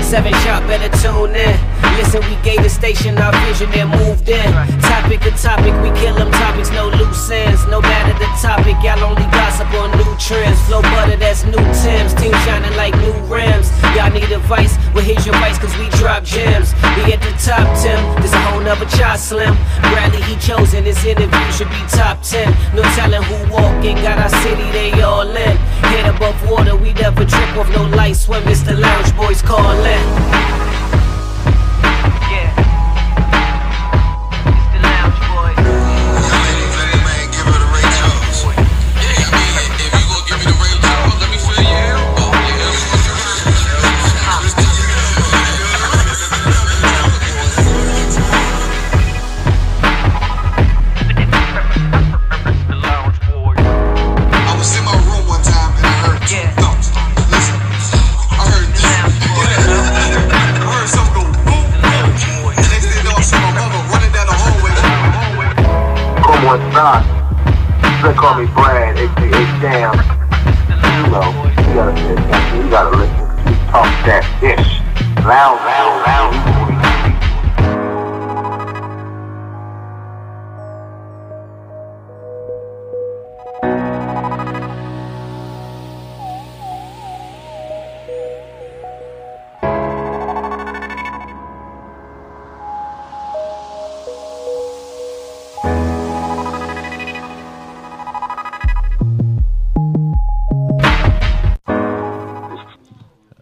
7 sharp, better tune in. Listen, we gave the station our vision and moved in. Topic to topic, we kill them topics, no loose ends. No matter the topic, y'all only gossip on new trends. Flow butter, that's new Timbs. Team shining like new rims. Y'all need advice? Well, here's your advice, cause we drop gems. We at the top 10, this a whole nother chart slim. Bradley, he chosen, this interview should be top 10. No telling who walking, got our city, they all in. Head above water, we never trip off no light swim. It's the lounge boys callin'. They call me Brad, aka Damn. You know, you gotta listen. We talk that ish. Loud.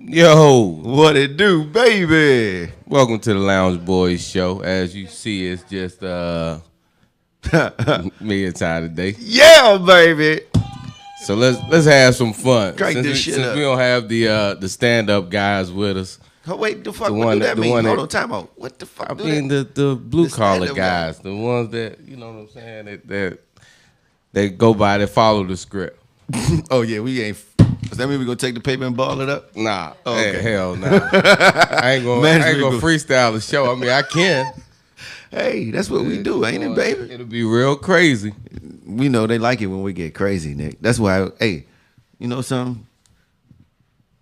Yo, what it do, baby? Welcome to the Lounge Boys show. As you see, it's just me and Ty today. Yeah, baby. So let's have some fun. Crank this shit since up. we don't have the stand-up guys with us. Oh, wait, the fuck, what do that mean? Hold on, time out. What the fuck? I mean the blue-collar guys, the ones that, you know what I'm saying, that go by, that follow the script. Oh, yeah, we ain't. Does that mean we gonna take the paper and ball it up? Nah. Oh, okay. Hell nah. I ain't gonna freestyle the show. I mean, I can. Hey, that's what we do, ain't it, baby? It'll be real crazy. We know they like it when we get crazy, Nick. That's why, hey, you know something?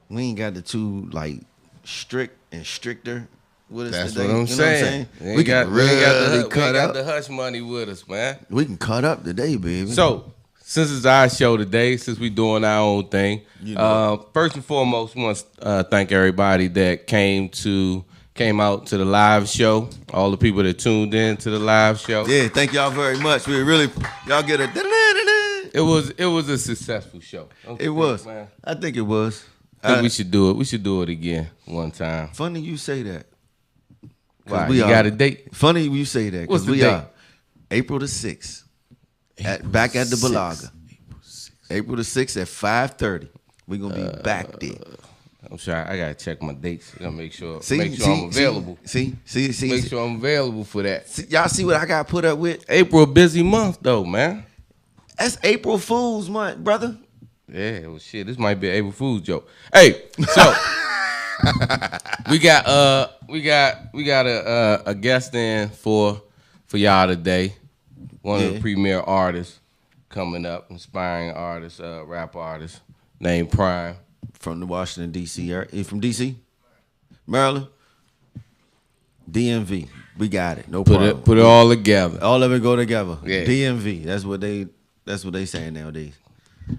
We ain't got the two, like, strict and stricter with us That's today. what I'm saying. We got the hush money with us, man. We can cut up today, baby. So, since it's our show today, since we doing our own thing, first and foremost, we want to thank everybody that came out to the live show. All the people that tuned in to the live show. Yeah, thank y'all very much. Y'all get a. It was a successful show. It was. Man. I think it was. I think we should do it. We should do it again one time. Funny you say that. Why? You got a date? Funny you say that. What's the date? Are April the 6th. Back at the Balaga. April the 6th at 5:30. We're going to be back there. I'm sorry. I got to check my dates. I got to make sure I'm available. See. Make sure I'm available for that. Y'all see what I got put up with? April, a busy month, though, man. That's April Fool's month, brother. Yeah, well, shit. This might be an April Fool's joke. Hey, so we got a guest in for y'all today. One of the premier artists coming up, inspiring artist, rap artist named PrVme. From the Washington, D.C. area. You from D.C.? Maryland? DMV. We got it. No problem. Put it all together. All of it go together. Yeah. DMV. That's what they saying nowadays.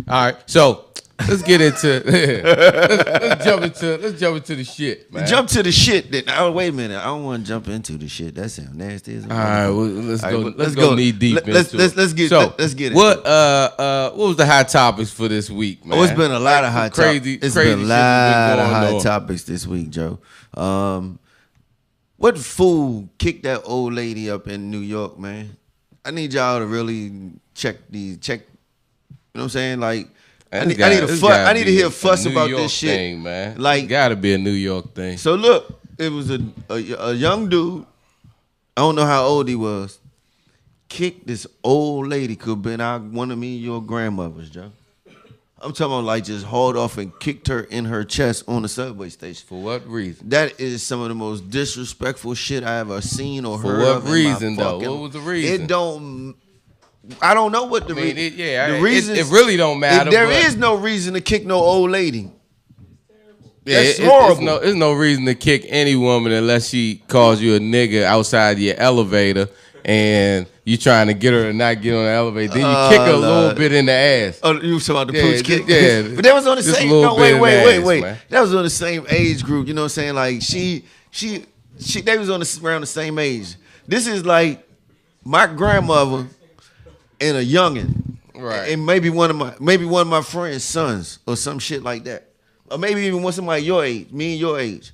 All right, so let's get into let's jump into the shit, man. Jump to the shit. Then. Oh, wait a minute. I don't want to jump into the shit. That sounds nasty. All right, well, let's go knee deep into it. Let's get it. What was the hot topics for this week, man? Oh, it's been a lot of hot topics. It's been a lot of hot topics this week, Joe. What fool kicked that old lady up in New York, man? I need y'all to really check. You know what I'm saying? Like, I need to hear a fuss about this shit, thing, man. Like, gotta be a New York thing. So look, it was a young dude. I don't know how old he was. Kicked this old lady. Could have been one of me and your grandmothers, Joe. I'm talking about like just hauled off and kicked her in her chest on the subway station. For what reason? That is some of the most disrespectful shit I ever seen or heard. For what reason, though? What was the reason? I don't know what the reason. The reason. It really don't matter. There is no reason to kick no old lady. That's horrible. There's no reason to kick any woman unless she calls you a nigga outside your elevator and you trying to get her to not get on the elevator. Then you kick her a little bit in the ass. Oh, you was talking about the pooch kick? Yeah. But that was on the same. No, wait. Man. That was on the same age group. You know what I'm saying? Like they was around the same age. This is like my grandmother and a youngin', right? And maybe one of my friends' sons or some shit like that, or maybe even one somebody your age, me and your age.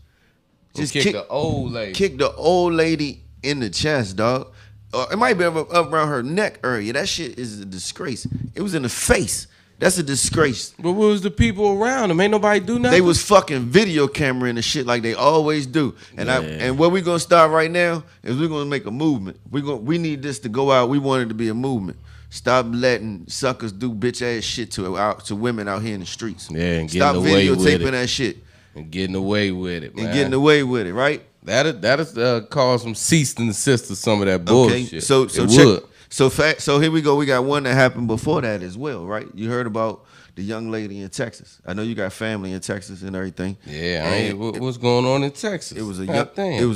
Just kick the old lady. Kick the old lady in the chest, dog. Or it might be up around her neck area. That shit is a disgrace. It was in the face. That's a disgrace. But what was the people around them? Ain't nobody do nothing. They was fucking video camera and the shit like they always do. And and what we gonna start right now is we're gonna make a movement. We need this to go out. We want it to be a movement. Stop letting suckers do bitch ass shit to women out here in the streets. Yeah, and stop getting away with it. videotaping that shit. And getting away with it, man. And getting away with it, right? That'll cause some cease and desist to some of that bullshit. Okay, so here we go. We got one that happened before that as well, right? You heard about the young lady in Texas. I know you got family in Texas and everything. Yeah, what's going on in Texas? It was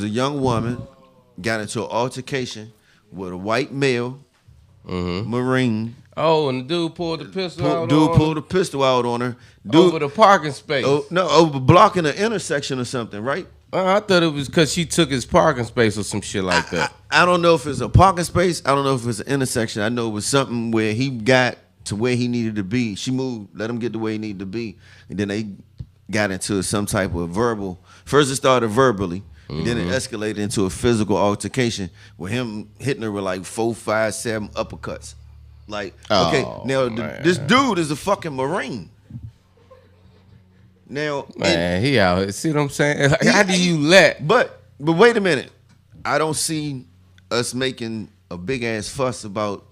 a young woman got into an altercation with a white male Marine. Oh, and the dude pulled the pistol out. Pulled the pistol out on her. Over the parking space. Over blocking an intersection or something, right? I thought it was because she took his parking space or some shit like that. I don't know if it's a parking space. I don't know if it's an intersection. I know it was something where he got to where he needed to be. She moved, let him get to where he needed to be. And then they got into some type of verbal. First it started verbally. And then it escalated into a physical altercation with him hitting her with like 4, 5, 7 uppercuts. Like, this dude is a fucking Marine. Now, man, he out. See what I'm saying? Like, how do you let? But wait a minute. I don't see us making a big ass fuss about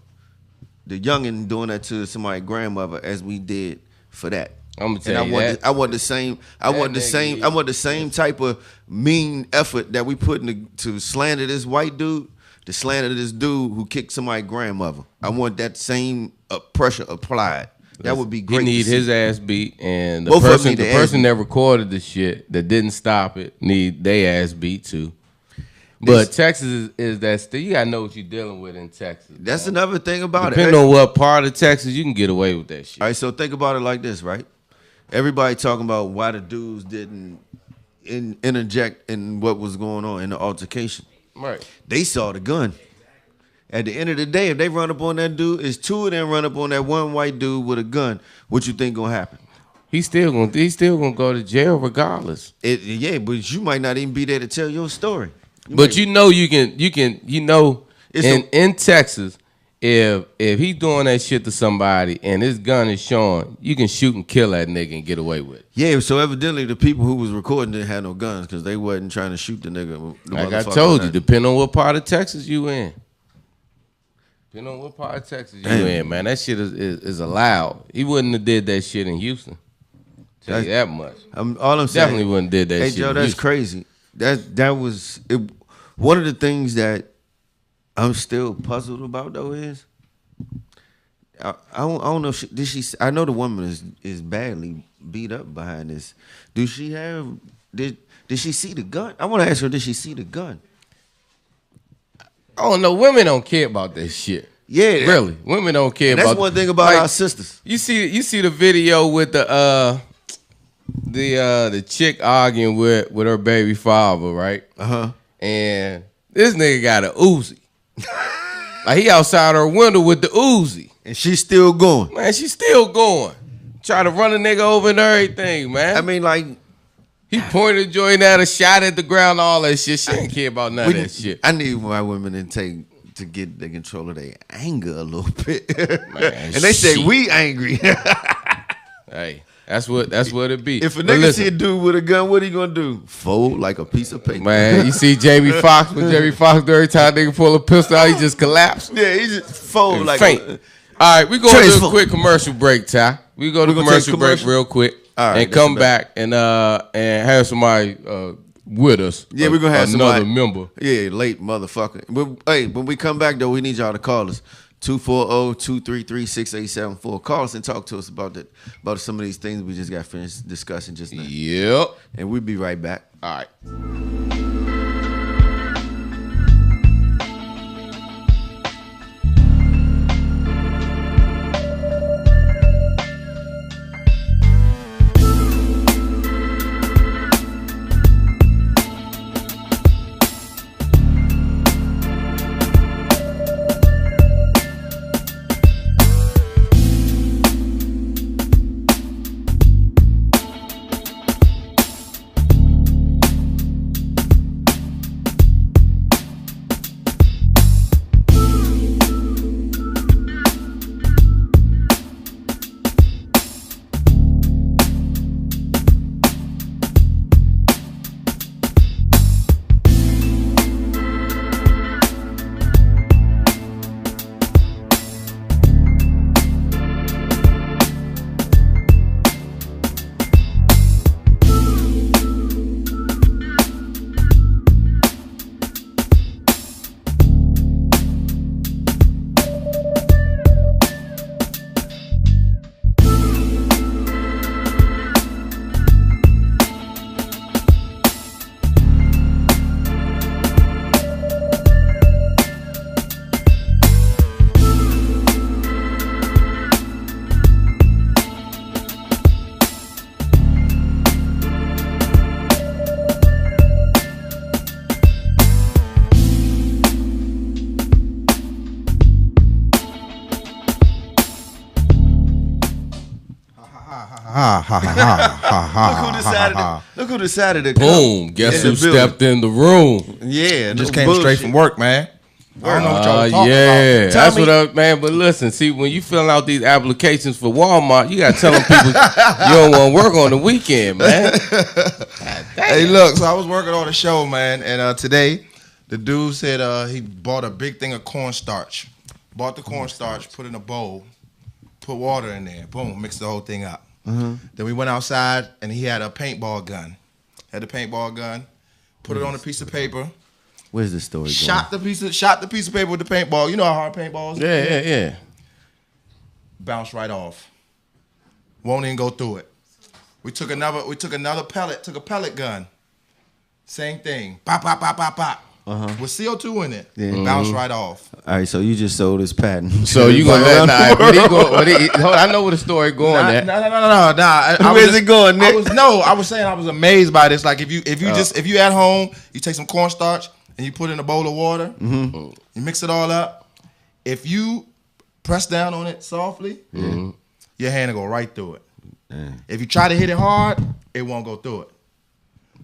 the youngin doing that to somebody's grandmother as we did for that. I'm gonna tell you that. I want the same type of mean effort that we put to slander this white dude, to slander this dude who kicked somebody's grandmother. I want that same pressure applied. That would be great. He need his ass beat, and the person that recorded the shit that didn't stop it need their ass beat too. But Texas is that still, you gotta know what you're dealing with in Texas. That's another thing about it. Depending on what part of Texas, you can get away with that shit. All right, so think about it like this, right? Everybody talking about why the dudes didn't interject in what was going on in the altercation. Right. They saw the gun. At the end of the day, if they run up on that dude, it's 2 of them run up on that one white dude with a gun. What you think gonna happen? He's still gonna go to jail regardless. Yeah, but you might not even be there to tell your story. In Texas, if he's doing that shit to somebody and his gun is showing, you can shoot and kill that nigga and get away with it. Yeah, so evidently the people who was recording didn't have no guns because they wasn't trying to shoot the nigga. Like I told you, depending on what part of Texas you in. Depending on what part of Texas you in, man, that shit is allowed. He wouldn't have did that shit in Houston. Tell you that much. All I'm saying, definitely wouldn't did that shit. Hey Joe, that's crazy. That was it. One of the things that I'm still puzzled about though is I don't know if did she. I know the woman is badly beat up behind this. Did she see the gun? I want to ask her. Did she see the gun? I don't know. Women don't care about this shit. Yeah, really. Women don't care about. That's one thing about our sisters. You see the video with the chick arguing with her baby father, right? And this nigga got a Uzi. Like he outside her window with the Uzi, and she's still going. Man, she's still going. Try to run a nigga over and everything, man. I mean, like. He pointed a joint at her, shot at the ground, all that shit. She didn't care about none of that shit. I need my women to get the control of their anger a little bit. Man, and they say we angry. Hey, that's what it be. If a nigga see a dude with a gun, what he gonna do? Fold like a piece of paper. Man, you see Jamie Foxx when Jamie Foxx every time nigga pull a pistol out, he just collapse. Yeah, he just fold like faint. All right, we gonna do a quick commercial break, Ty. We go to commercial break real quick. Right, and come back and have somebody with us. Yeah, we're gonna have another member. Yeah, late motherfucker. But hey, when we come back though, we need y'all to call us 240-233-6874. Call us and talk to us about some of these things we just got finished discussing just now. Yep. And we'll be right back. All right. Look who decided to Boom. come Guess in who the building. stepped in the room? Yeah, Just no came bullshit. straight from work, man. I don't know what y'all talking Yeah, about. that's what up, man. But listen, see, when you filling out these applications for Walmart, you gotta tell them people you don't want to work on the weekend, man. Hey, look, so I was working on the show, man, and today the dude said he bought a big thing of cornstarch. Bought the cornstarch, put it in a bowl, put water in there, boom, mixed the whole thing up. Then we went outside, and he had a paintball gun. Had the paintball gun, put it on a piece of paper. Where's the story going? Shot the piece of paper with the paintball. You know how hard paintballs? Yeah. Bounced right off. Won't even go through it. We took another pellet, took a pellet gun. Same thing. Pop, pop, pop, pop, pop. With CO2 in it. Yeah. Bounced right off. All right, so you just sold his patent. So you gonna let hold on, I know where the story going at. No. Where's it going, Nick? I was saying I was amazed by this. Like if you at home, you take some cornstarch and you put it in a bowl of water, you mix it all up. If you press down on it softly, your hand will go right through it. If you try to hit it hard, it won't go through it.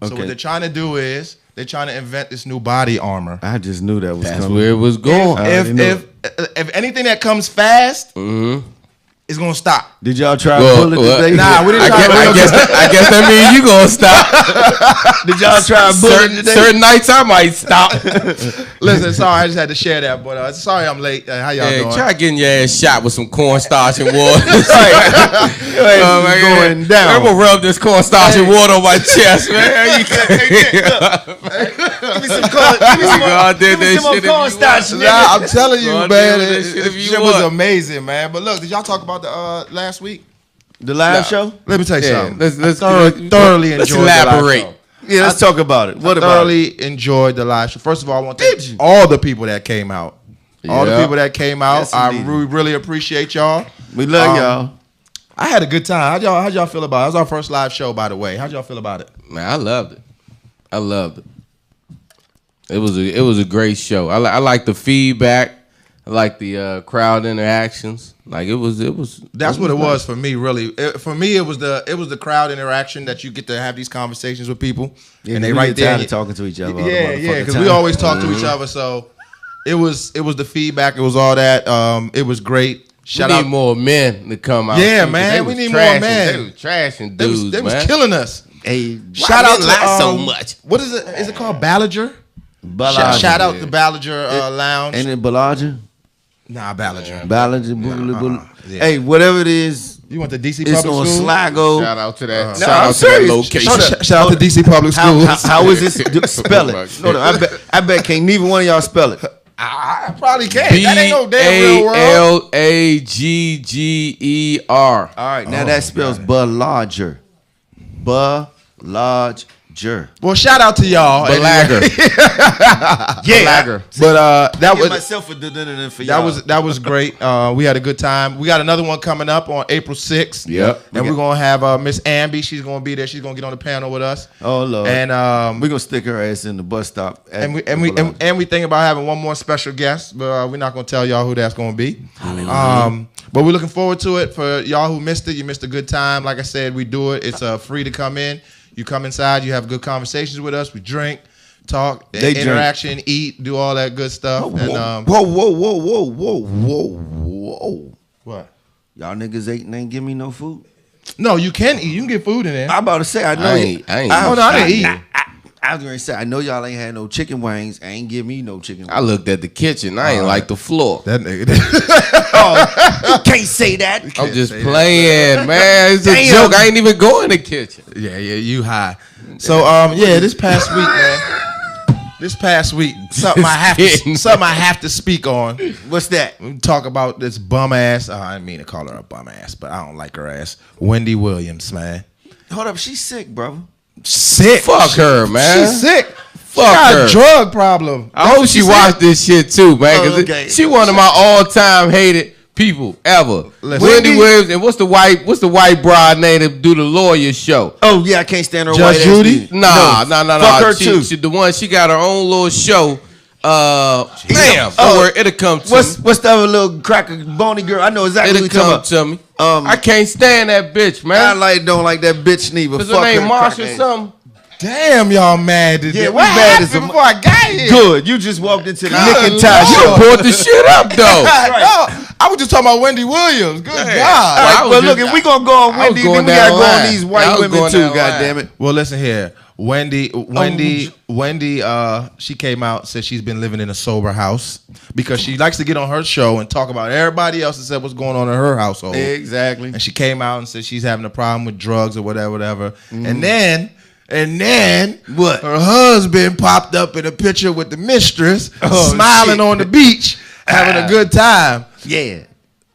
So what they're trying to do is they're trying to invent this new body armor. I just knew that was That's coming. where it was going. If anything that comes fast is gonna stop. Did y'all try to pull it today? Nah, we didn't try to I guess that means you gonna stop. Did y'all try to pull it today? Certain nights I might stop. Listen, sorry, I just had to share that. But sorry, I'm late. How y'all doing? Try getting your ass shot with some cornstarch and water. Going down. I'm gonna rub this cornstarch and water on my chest, man. Give me some more cornstarch. Nah, I'm telling you, man. It shit was amazing, man. But look, did y'all talk about the last week? The live show? Let me tell you something. Let's thoroughly let's enjoyed elaborate. the live show. Yeah, let's talk about it. What about it? Thoroughly enjoyed the live show. First of all, I want to thank all the people that came out. All the people that came out. Yes, I indeed. really appreciate y'all. We love y'all. I had a good time. How'd y'all feel about it? It was our first live show, by the way. How'd y'all feel about it? Man, I loved it. It was a great show. I like the feedback. I like the crowd interactions. Like it was. That's what it was for me. Really, for me, it was the crowd interaction that you get to have these conversations with people, and they right there talking to each other. Yeah, because we always talk to each other. So it was the feedback. It was all that. It was great. We need more men to come out. Yeah, man, we need more men. They was trashing dudes. They was killing us. Hey, Shout out to so much. What is it? Is it called Ballager? Shout out to Ballager Lounge. Ain't it Ballager? Nah, Ballager. Ballager. Yeah. Hey, whatever it is, You went to DC it's Public on School? Sligo. Shout out to that. No, Shout I'm out to that serious. location. Shout out to DC Public School. How is this? Spell it. No, I bet can't neither one of y'all spell it. I probably can. That ain't no damn real world. Balagger. All right, now that spells Balagger. Balagger. Well, shout out to y'all. Balagger. Yeah. Balagger. But that was myself for y'all. that was great. We had a good time. We got another one coming up on April 6th. Yep. And we're gonna have Miss Ambi. She's gonna be there. She's gonna get on the panel with us. Oh Lord. And we're gonna stick her ass in the bus stop. and we think about having one more special guest, but we're not gonna tell y'all who that's gonna be. But we're looking forward to it. For y'all who missed it, you missed a good time. Like I said, we do it. It's free to come in. You come inside, you have good conversations with us. We drink, talk, interaction, eat, do all that good stuff. Whoa. What? Y'all niggas ain't give me no food. No, you can eat. You can get food in there. I'm about to say, I know. I ain't. I didn't eat. I was gonna say, I know y'all ain't had no chicken wings. Ain't give me no chicken wings. I looked at the kitchen. I ain't like the floor. That nigga. You can't say that. I'm just playing, man. It's a joke. I ain't even go in the kitchen. Yeah, you high. So this past week, man. This past week, something I have to speak on. What's that? We talk about this bum ass. I didn't mean to call her a bum ass, but I don't like her ass. Wendy Williams, man. Hold up, she's sick, brother. Sick. Fuck her, man. She's sick. Fuck she got her. a drug problem. I hope she watched this shit too, man. Cause okay. she one of my all-time hated people ever. Listen. Wendy Williams, and what's the white broad name that do the lawyer show? Oh yeah, I can't stand her. Judge white Judy? ass. Nah. Fuck her too. She the one. She got her own little show. Damn. Don't worry, it'll come to me. What's the other little cracker bony girl? I know exactly It'll what you're come talking to about. me. I can't stand that bitch, man. Don't like that bitch neither. Cause Fuck her name her, Marsha crack something. Damn, y'all mad today. Yeah, we what mad as happened a- before I got here? Good. You just walked into the Good Nick and Lord. Ty You show. done brought the shit up though. No, I was just talking about Wendy Williams. Good Yeah. God. All I right, was well, just- look, if we gonna go on I was Wendy, going then we gotta down go on line. these I white was women going too. down God line. damn it. Well, listen here. Wendy, she came out, said she's been living in a sober house because she likes to get on her show and talk about everybody else and said what's going on in her household. Exactly. And she came out and said she's having a problem with drugs or whatever. And then What? her husband popped up in a picture with the mistress, Oh, smiling shit. on the beach, having a good time. Yeah.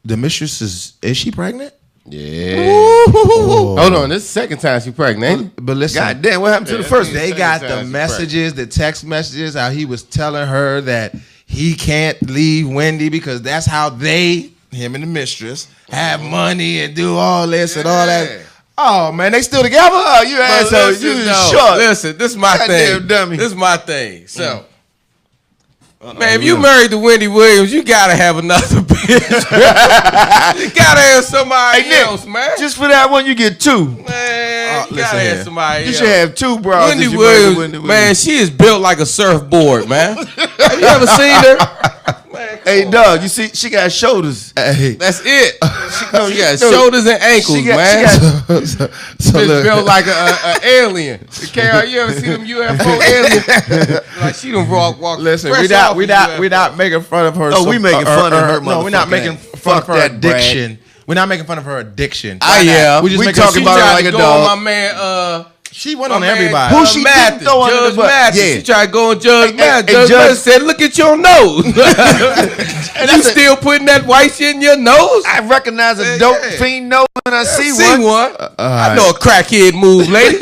The mistress is she pregnant? Yeah. Oh. Hold on, this is the second time she pregnant, ain't it? But listen, God damn, what happened to the first one? they got the messages, the text messages, how he was telling her that he can't leave Wendy because that's how him and the mistress, have money and do all this and all that. Oh man, they still together? Oh, you asshole. You short. Listen, this is my Goddamn thing. dummy. This is my thing. So, man, if you married to Wendy Williams, you gotta have another bitch. You gotta have somebody Nick, else, man. Just for that one, you get two. Man, you listen gotta have here. somebody You else. should have two bros. Wendy if you married to Williams, Wendy man, she is built like a surfboard, man. Have you ever seen her? Man, Hey, dog, you see, she got shoulders. Hey. that's it. She got no, shoulders and ankles, she got- man. she so Bitch look, built like a alien. KR, you ever see them UFO aliens? Like she done walk. listen, fresh we off a not UFO. making fun of her. Oh, we making fun of her No, we're not motherfucking making ass. fun of Fuck her that, Brad. addiction. We're not making fun of her addiction. Yeah. We just We making talking She about her tried like to a go dog. on my man. She went My on man, everybody. Who she didn't Mathis, throw under Judge the bus? Mathis. Yeah. She tried to go on Judge Mathis. and Judge Judge- Mathis said, "Look at your nose. You still putting that white shit in your nose?" I recognize a dope fiend nose when I see one. I know a crackhead move, lady.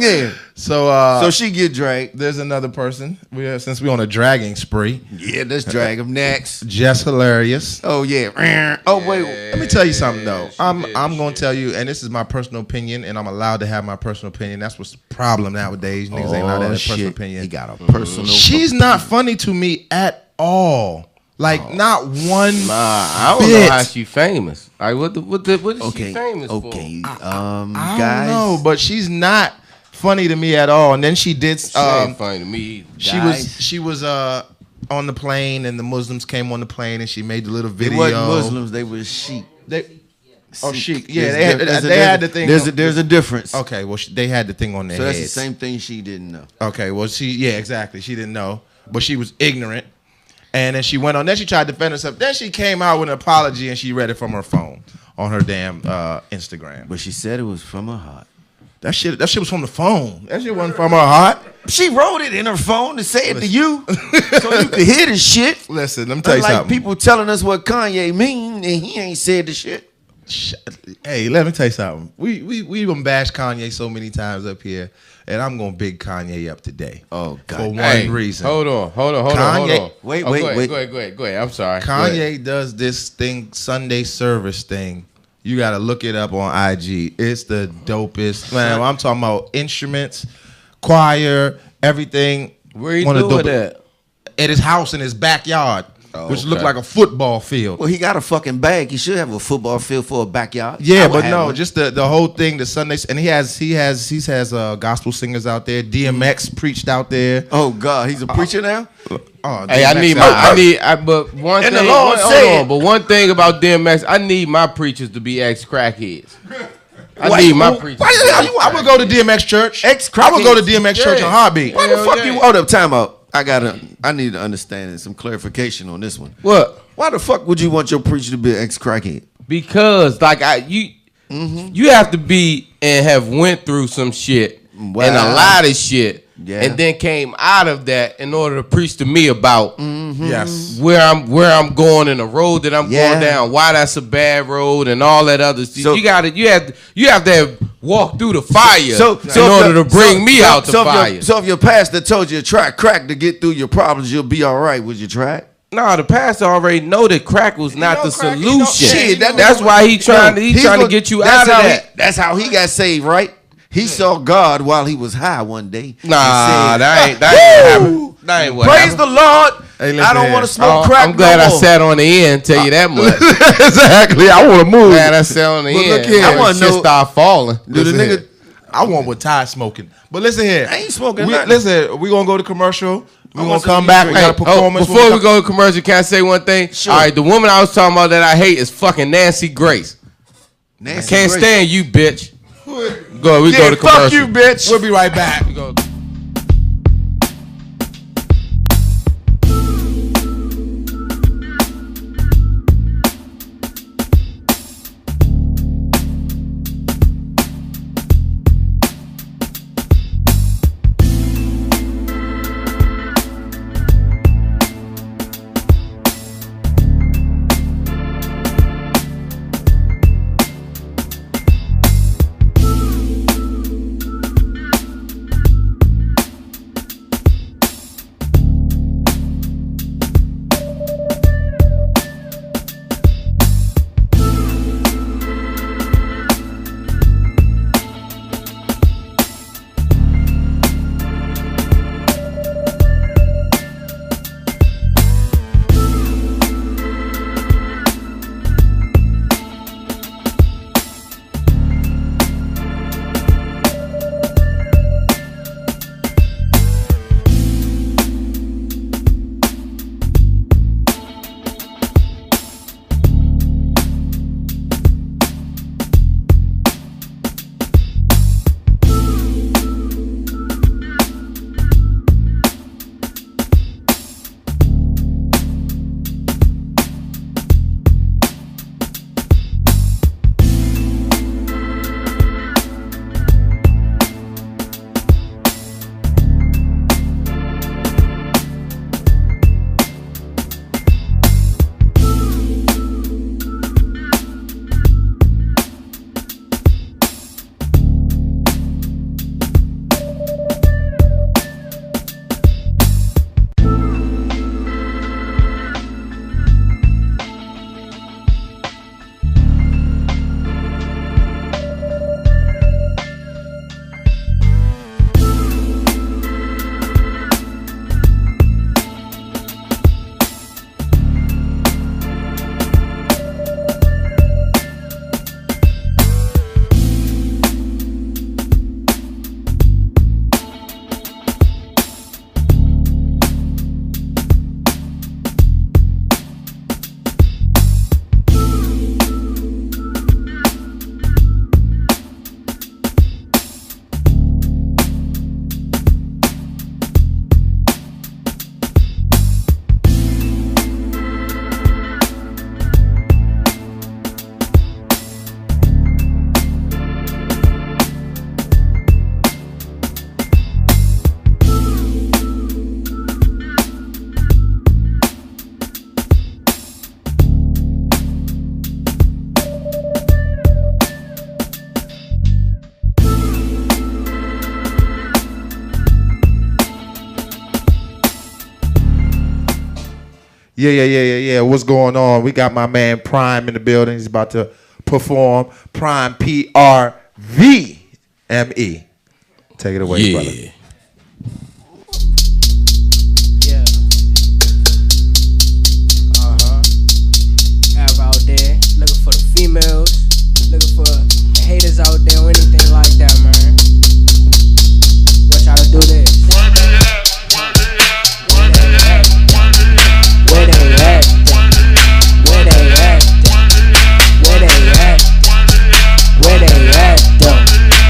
Yeah. So So she get dragged. there's another person. Since we on a dragging spree, Yeah, let's drag him next. just hilarious. Oh yeah. Oh wait. Let me tell you something though. I'm gonna tell you, and this is my personal opinion, and I'm allowed to have my personal opinion. That's what's the problem nowadays. Niggas ain't allowed to have a personal opinion. He got a personal. She's not funny to me at all. Like not one. I don't bit. know how she famous. Like what is Okay. she famous Okay. for? I Guys. don't know, but she's not funny to me at all. And then she did. She ain't funny to me. She was on the plane, and the Muslims came on the plane, and she made the little They video. wasn't Muslims. They was sheep. Sheik. Yeah, There's they had the thing. There's a difference. Okay, well, they had the thing on their So that's the heads. same thing she didn't know. Okay, well, exactly. She didn't know, but she was ignorant. And then she went on. Then she tried to defend herself. Then she came out with an apology, and she read it from her phone on her damn Instagram. But she said it was from her heart. That shit was from the phone. That shit wasn't from her heart. She wrote it in her phone and said it to you, so you could hear the shit. Listen, let me tell you Unlike something. people telling us what Kanye mean, and he ain't said the shit. Hey, let me tell you something. We done bashed Kanye so many times up here, and I'm gonna big Kanye up today. Oh God! For one Hey, reason. Hold on. Kanye- Wait. Go ahead. I'm sorry. Go ahead. Kanye does this thing, Sunday service thing. You gotta look it up on IG. It's the dopest. Man, I'm talking about instruments, choir, everything. Where you One of the doing dope- that? At his house in his backyard, which looked okay. like a football field. Well, he got a fucking bag. He should have a football field for a backyard. I Yeah, would but have no, one. just the whole thing, the Sundays, and he has gospel singers out there. DMX preached out there. Oh God, he's a preacher now. Oh, Hey, but one And thing, the Lord said- but one thing about DMX, I need my preachers to be ex-crackheads. I Why- need my why- preachers. I would go to DMX church. Ex-crackheads. I would go to DMX church in a heartbeat. Why the Hell fuck yeah. you? Hold up, time out. I need to understand and some clarification on this one. What? Why the fuck would you want your preacher to be an ex-crackhead? Because you have to be and have went through some shit Wow. and a lot of shit, Yeah. and then came out of that in order to preach to me about Yes. where I'm going and the road that I'm Yeah. going down, why that's a bad road and all that other stuff. So- you have to have walked through the fire in if order the- to bring me out the so if fire. so if your pastor told you to try crack to get through your problems, you'll be all right. Would you try it? No, the pastor already know that crack was not know the crack, he solution. know- Shit, that That's nigga- why he's trying He's to gonna- get you that's out of how that. That's how he got saved, right? He saw God while he was high one day. and Nah, said, that ain't what "Woo! happened. That ain't what Praise happened. the Lord. Hey, listen I don't here. want to smoke crack. I'm glad no I more." sat on the end. Tell you that much. Exactly. I want to move. Glad I sat on the But end. look here. I I wanna want to know- start falling. Do the Listen nigga? here. I want what Ty's smoking. But listen here. I ain't smoking We, nothing. listen, we're going to go to commercial. We're going want to come some back. music. We got a performance. Before we go to commercial, can I say one thing? Sure. All right, the woman I was talking about that I hate is fucking Nancy Grace. Nancy Can't Grace. stand you, bitch. Go. We Yeah, go to commercial. fuck you, bitch. We'll be right back. We go. Yeah. What's going on? We got my man Prime in the building. He's about to perform. Prime, PrVme. Take it away, brother. Yeah. Have out there looking for the females, looking for the haters out there or anything like that, man. Want y'all to do this. Where they at? Where they at? Where they at? Where they at? Where they at? Where they at?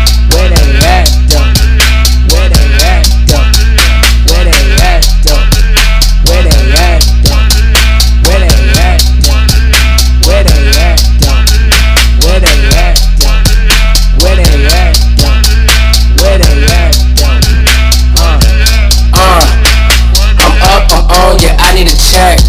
Where they at? Where they at? Where they at? Where they at? Where they at? Where they at? Where they at? I'm up, I'm on, yeah, I need a check.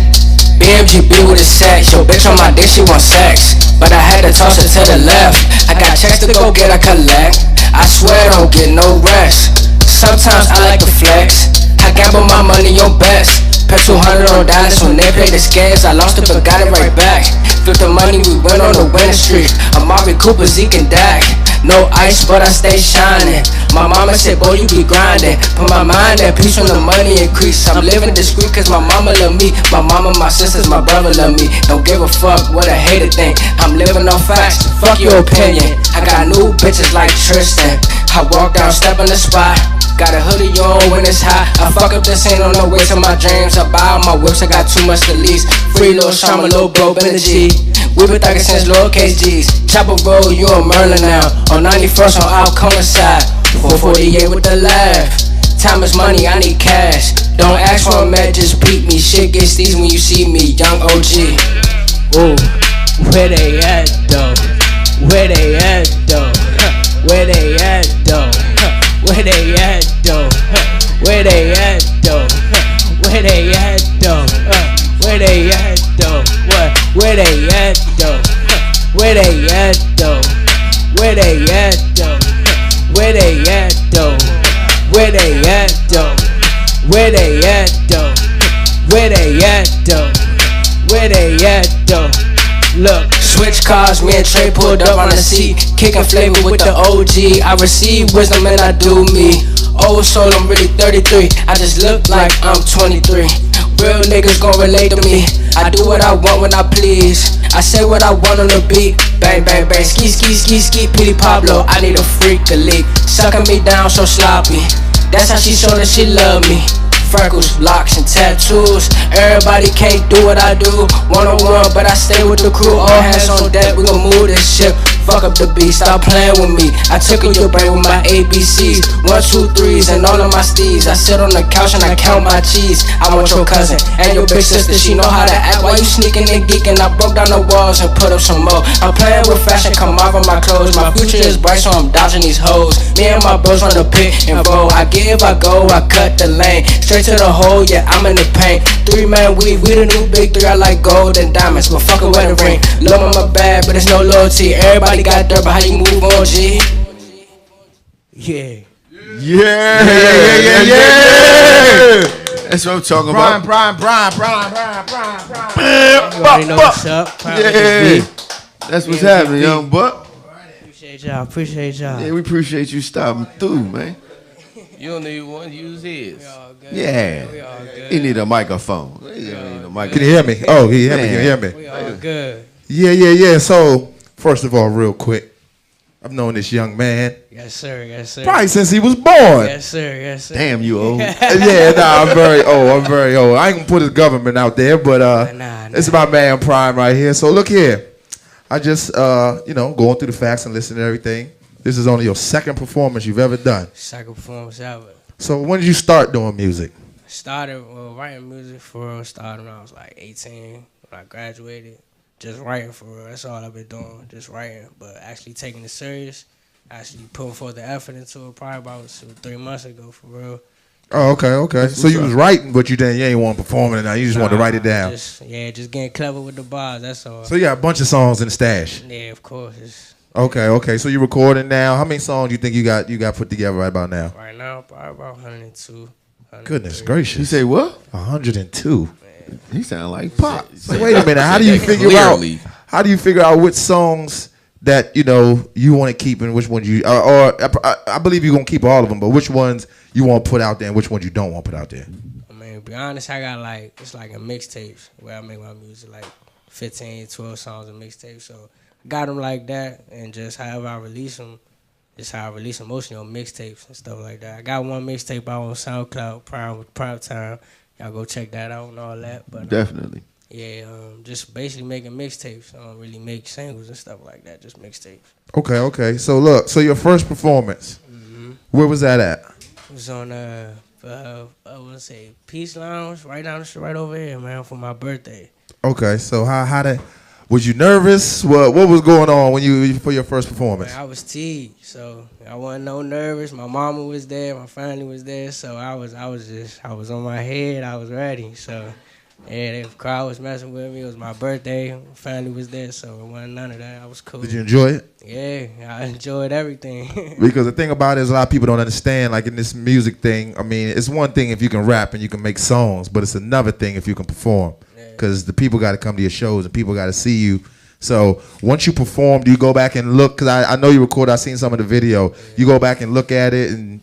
BMGB with a sex, yo bitch on my dick, she want sex. But I had to toss her to the left. I got checks to go get, I collect. I swear I don't get no rest. Sometimes I like to flex. I gamble my money on bets. Put 200 on Dallas when they play the scams. I lost it but got it right back. Flip the money, we went on the winning streak. Amari Cooper, Zeke and Dak. No ice, but I stay shining. My mama said, boy, you be grinding. Put my mind at peace when the money increase. I'm living discreet cause my mama love me. My mama, my sisters, my brother love me. Don't give a fuck what a hater think. I'm living on facts, fuck your opinion. I got new bitches like Tristan. I walk down, step in the spot. Got a hoodie on when it's hot. I fuck up the scene on the way to my dreams. I buy all my whips, I got too much to lease. Free little Shama, little bro, Benji. We been thuggin' since lowercase G's. Chopper roll, you a Merlin now. On 91st on Alcona side. 448 with the laugh. Time is money, I need cash. Don't ask for a man, just beat me. Shit gets these when you see me, young OG. Ooh, where they at though? Where they at though? Where they at though? Where they at though? Where they at though? Where they at though? Where they at though? What? Where they at though? Where they at though? Where they at though? Where they at though? Where they at though? Where they at though? Where they at though? Where they at though? Look, switch cars, me and Trey pulled up on the seat, kicking flavor with the OG. I receive wisdom and I do me. Old soul, I'm really 33. I just look like I'm 23. Real niggas gon' relate to me. I do what I want when I please. I say what I want on the beat. Bang, bang, bang, ski, ski, ski, ski, Petey Pablo. I need a freak elite, sucking me down so sloppy. That's how she showed that she love me. Freckles, locks, and tattoos. Everybody can't do what I do. One-on-one, but I stay with the crew. All hands on deck, we gon' move this ship. Fuck up the beat, stop playing with me. I tickle your brain with my ABCs. 1, 2, 3s, and all of my steeds. I sit on the couch and I count my cheese. I want your cousin and your big sister. She know how to act while you sneaking and geeking. I broke down the walls and put up some more. I'm playing with fashion, come off of my clothes. My future is bright, so I'm dodging these hoes. Me and my bros on the pit and roll. I give, I go, I cut the lane. Straight to the hole, yeah, I'm in the paint. 3-man weave, we the new big 3. I like gold and diamonds, but fuck a wedding ring. Love on my bad, but it's no loyalty. Everybody got dirt, but how you move on, G? Yeah. Yeah. That's what I'm talking about. Brian. You already know what's up. Yeah. That's what's happening, young buck. Appreciate y'all. Yeah, we appreciate you stopping through, man. You don't need one, use his. Yeah. We all good. He need a microphone. He need a microphone. Can you hear me? Oh, he can hear me. We all good. Yeah. So, first of all, real quick, I've known this young man Yes, sir. probably since he was born. Yes, sir. Damn, you old. I'm very old. I ain't gonna put his government out there, but Nah. it's my man Prime right here. So look here, I just going through the facts and listening to everything. This is only your second performance you've ever done. Second performance ever. So when did you start doing music? Started writing music for real. Started when I was like 18 when I graduated. Just writing for real. That's all I've been doing. Just writing, but actually taking it serious. Actually putting forth the effort into it probably about 3 months ago for real. Oh, okay. So you was writing, but you ain't want to perform it now. You just want to write it down. Just getting clever with the bars. That's all. So you got a bunch of songs in the stash. Yeah, of course. Okay. So you recording now. How many songs do you think you got put together right about now? Right now, probably about 102. Goodness gracious. You say what? 102. He sound like Pop. So wait a minute. How do you figure Clearly. out? How do you figure out which songs that you want to keep and which ones you or I believe you're gonna keep all of them, but which ones you want to put out there and which ones you don't want to put out there? I mean, to be honest, I got it's like a mixtapes where I make my music, like 15, 12 songs of mixtapes. So I got them like that, and just however I release them, just how I release them mostly on mixtapes and stuff like that. I got one mixtape out on SoundCloud, Prime Time. Y'all go check that out and all that. But Definitely. yeah, just basically making mixtapes. I don't really make singles and stuff like that, just mixtapes. Okay. So look, your first performance, where was that at? It was on I want to say Peace Lounge, right down the street, right over here, man, for my birthday. Okay, so was you nervous? What was going on for your first performance? Man, I was teased, so I wasn't no nervous. My mama was there, my family was there, so I was on my head. I was ready. So yeah, the crowd was messing with me. It was my birthday. My family was there, so it wasn't none of that. I was cool. Did you enjoy it? Yeah, I enjoyed everything. Because the thing about it is a lot of people don't understand, like in this music thing, I mean, it's one thing if you can rap and you can make songs, but it's another thing if you can perform. Because the people got to come to your shows and people got to see you. So once you perform, do you go back and look? Because I know you record. I seen some of the video. Yeah. You go back and look at it and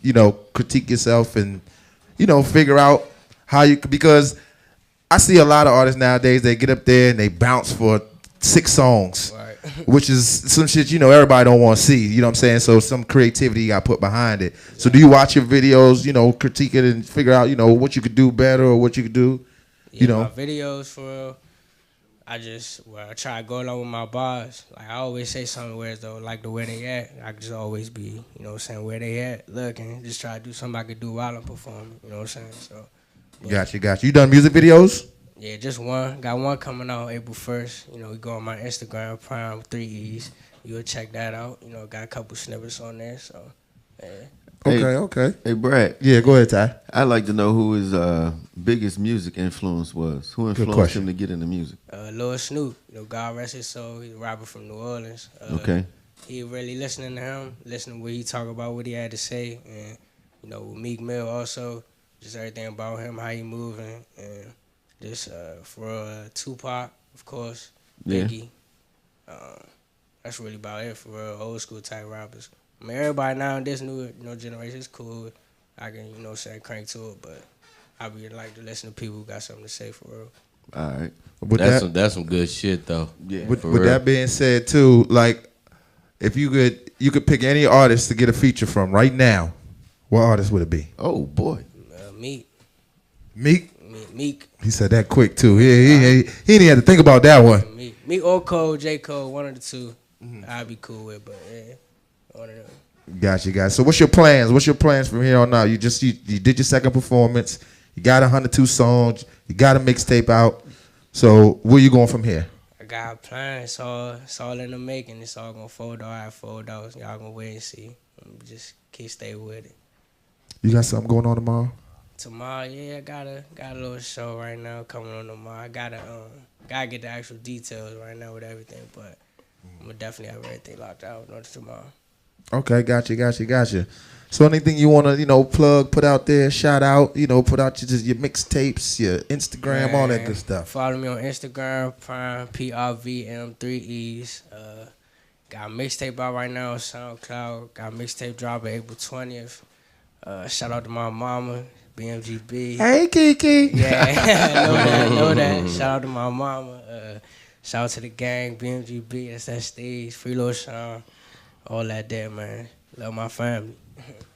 critique yourself and figure out how you. Because I see a lot of artists nowadays. They get up there and they bounce for 6 songs, right. Which is some shit everybody don't want to see. You know what I'm saying? So some creativity got put behind it. So do you watch your videos? Critique it and figure out what you could do better or what you could do. Yeah, my videos for real, I try to go along with my bars. Like I always say something where though, like the way they at, I just always be, saying where they at, looking, just try to do something I could do while I'm performing. You know what I'm saying? So. Got you. You done music videos? Yeah, just one. Got one coming out April 1st. You go on my Instagram, Prime 3Es. You'll check that out. Got a couple snippets on there. So, yeah. Okay. Hey, Brad. Yeah, go ahead, Ty. I'd like to know who his biggest music influence was. Who influenced him to get into music? Lil Snoop. God rest his soul. He's a rapper from New Orleans. Okay. He really listening to him, listening to what he talk about, what he had to say, and with Meek Mill also, just everything about him, how he moving, and just for Tupac, of course, Biggie. Yeah. That's really about it for real, old school type rappers. I mean, everybody now in this new generation is cool. I can, say crank to it, but I really like to listen to people who got something to say for real. All right. That's some good shit though. Yeah. With that being said too, like if you could pick any artist to get a feature from right now, what artist would it be? Oh boy. Meek. Meek. He said that quick too. He didn't have to think about that one. Meek or Cole, J. Cole, one of the two. I'd be cool with, but yeah. Got you, guys. So what's your plans? What's your plans from here on out? You did your second performance. You got 102 songs. You got a mixtape out. So where you going from here? I got plans. It's all in the making. It's all gonna fold out. I fold out. Y'all gonna wait and see. Just stay with it. You got something going on tomorrow? Tomorrow, yeah, I got a little show right now coming on tomorrow. I gotta get the actual details right now with everything, but I'm gonna definitely have everything locked out tomorrow. Okay, got you. So anything you want to, plug, put out there, shout out, put out your mixtapes, your Instagram, all that good stuff. Follow me on Instagram, Prime, PrVme 3Es. Got a mixtape out right now on SoundCloud. Got a mixtape dropping April 20th. Shout out to my mama, BMGB. Hey, Kiki. Yeah, know that. Shout out to my mama. Shout out to the gang, BMGB, that's that stage, Free Lil Sean. All that there, man. Love my family.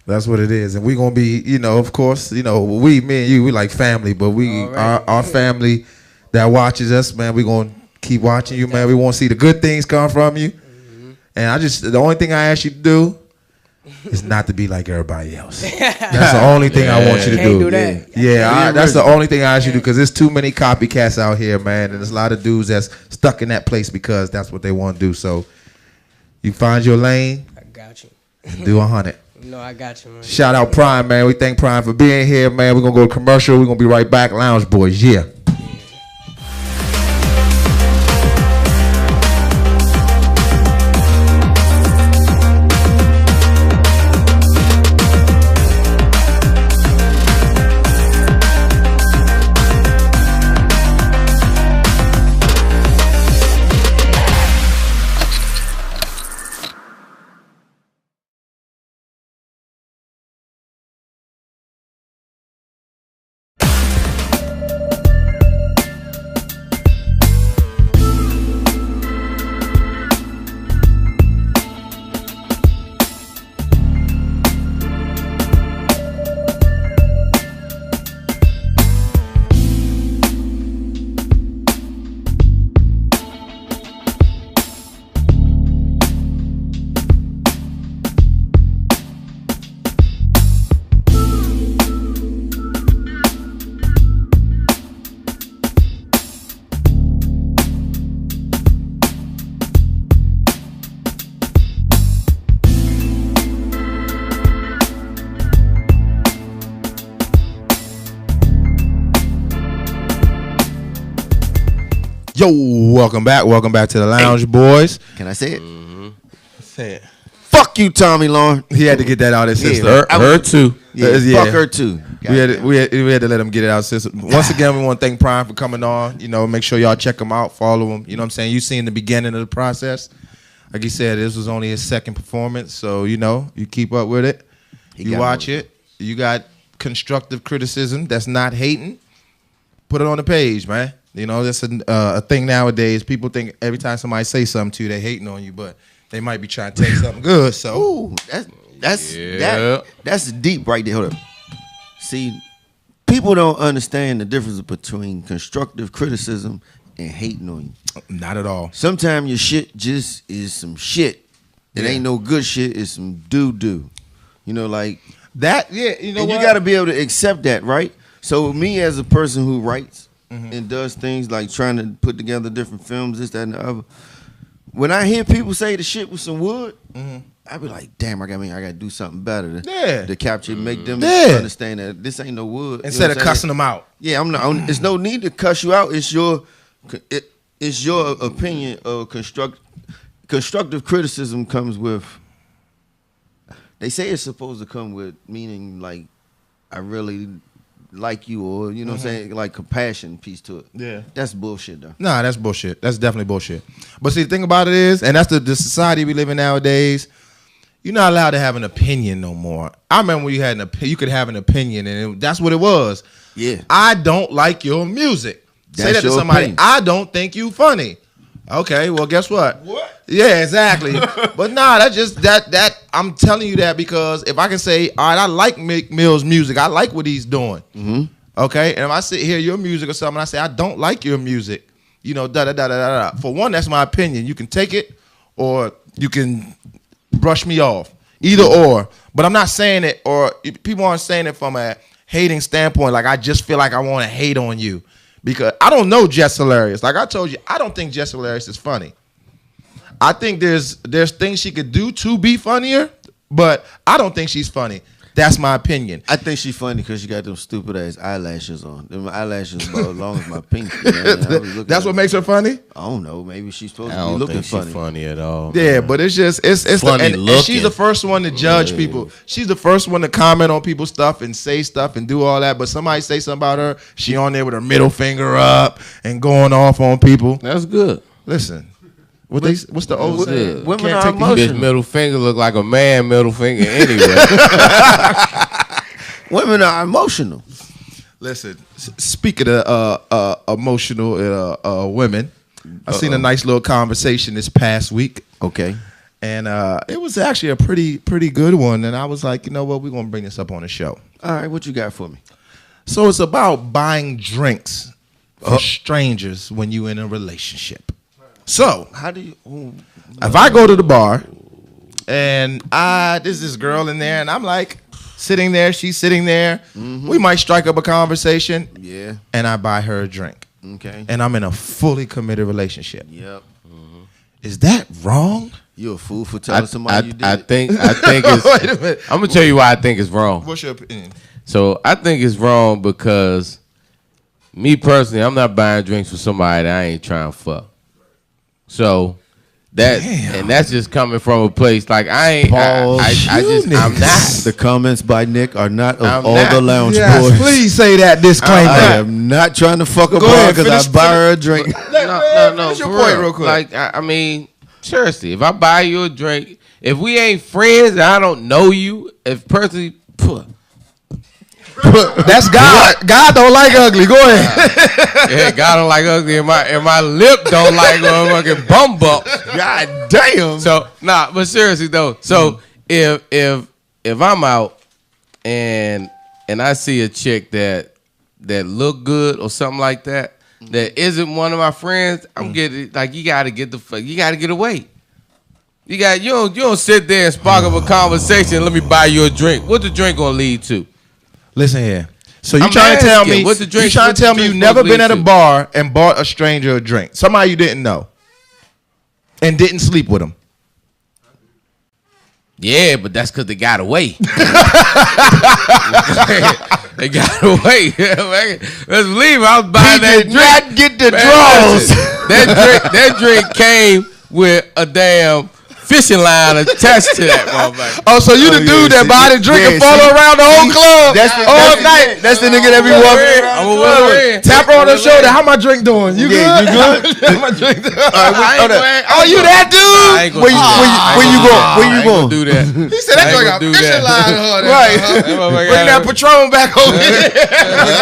That's what it is. And we're going to be, of course, me and you, we like family, but our family that watches us, man, we're going to keep watching you, man. We want to see the good things come from you. Mm-hmm. And the only thing I ask you to do is not to be like everybody else. That's the only thing I want you to do. That. Yeah, that's the only thing I ask you to do because there's too many copycats out here, man. And there's a lot of dudes that's stuck in that place because that's what they want to do. So, you find your lane. I got you. Do 100. I got you, man. Shout out Prime, man. We thank Prime for being here, man. We're going to go to commercial. We're going to be right back. Lounge Boys, yeah. Yo, welcome back to the Lounge, boys. Can I say it? Say it. Fuck you, Tommy Lauren. He had to get that out of his system. Her too. Yeah, fuck her too. We had to let him get it out of his system. Once again, we want to thank Prime for coming on. You know, make sure y'all check him out, follow him. You know what I'm saying? You seen the beginning of the process. Like he said, this was only his second performance, so you know, you keep up with it. You watch it. You got constructive criticism that's not hating. Put it on the page, man. You know, that's a thing nowadays. People think every time somebody say something to you, they hating on you, but they might be trying to tell you something good. So, ooh, that's deep right there. Hold up. See, people don't understand the difference between constructive criticism and hating on you. Not at all. Sometimes your shit just is some shit. It ain't no good shit. It's some doo-doo. You know, like that. Yeah, you know and what? you got to be able to accept that, right? So me as a person who writes and does things like trying to put together different films, this, that, and the other, when I hear people say the shit with some wood, I be like, damn, I got to do something better to capture, make them understand that this ain't no wood. Instead of cussing them out. Yeah, I'm not. It's no need to cuss you out. It's your opinion of constructive criticism comes with. They say it's supposed to come with meaning like I really like you, or you know what I'm saying, like compassion piece to it. Yeah, that's bullshit though. Nah, that's bullshit. That's definitely bullshit. But see, the thing about it is, and that's the society we live in nowadays. You're not allowed to have an opinion no more. I remember when you could have an opinion, and that's what it was. Yeah, I don't like your music. Say that to somebody. Opinion. I don't think you funny. Okay, well, guess what? What? Yeah, exactly. But nah, that's just that. I'm telling you that because if I can say, all right, I like Meek Mill's music. I like what he's doing. Okay, and if I sit here your music or something, I say I don't like your music. You know, da da da da da da. For one, that's my opinion. You can take it or you can brush me off. Either or. But I'm not saying it, or people aren't saying it from a hating standpoint. Like I just feel like I want to hate on you. Because I don't know Jess Hilarious. Like I told you, I don't think Jess Hilarious is funny. I think there's things she could do to be funnier, but I don't think she's funny. That's my opinion. I think she's funny because she got them stupid ass eyelashes on. Them eyelashes about as long as my pinky. That's what makes her funny? I don't know. Maybe she's supposed to be looking funny. She's funny at all. Yeah, man. But it's just it's funny and she's the first one to judge people. She's the first one to comment on people's stuff and say stuff and do all that. But somebody say something about her, she on there with her middle finger up and going off on people. That's good. Listen. What's the old saying? Women are emotional. This middle finger look like a man middle finger anyway. Women are emotional. Listen, speaking of emotional women, I seen a nice little conversation this past week. Okay. And it was actually a pretty good one. And I was like, you know what? We're going to bring this up on the show. All right. What you got for me? So it's about buying drinks for strangers when you're in a relationship. So, how do you? If I go to the bar and there's this girl in there and I'm like sitting there, she's sitting there, we might strike up a conversation. Yeah. And I buy her a drink. Okay. And I'm in a fully committed relationship. Yep. Is that wrong? You're a fool for telling somebody you did. I think it's. Wait a minute. I'm gonna tell you why I think it's wrong. What's your opinion? So I think it's wrong because me personally, I'm not buying drinks for somebody that I ain't trying to fuck. So that's just coming from a place like I'm not. The comments by Nick are not of all the lounge boys. Please say that disclaimer. I am not trying to fuck a bar because I buy her a drink. No. Finish your point real quick. Like I mean, seriously, if I buy you a drink, if we ain't friends and I don't know you, if personally, that's God. God don't like ugly. Go ahead. Yeah, God don't like ugly, and my lip don't like motherfucking bum bumps. God damn. So but seriously though, so if I'm out and I see a chick that look good or something like that isn't one of my friends, I'm getting like you gotta get away. You don't sit there and spark up a conversation and let me buy you a drink. What the drink gonna lead to? Listen here. So you trying to tell me you never been at a bar and bought a stranger a drink? Somebody you didn't know and didn't sleep with them. Yeah, but that's because they got away. They got away. Let's leave. I was buying He that did drink. not get the Man, draws. listen, that drink came with a damn fishing line attached to that motherfucker. Oh, so you the dude that buy the drink and follow around the whole club all night? That's the nigga that be walking I'm around. a winner. Tap her on the shoulder. How my drink doing? You Yeah, good? you good? How my drink doing? Oh, you that dude? I ain't gonna Where do that. you going? Where you going? Do that. He said that I ain't joint got gonna do fishing that. line on it. Right. Bring that Patron back over here.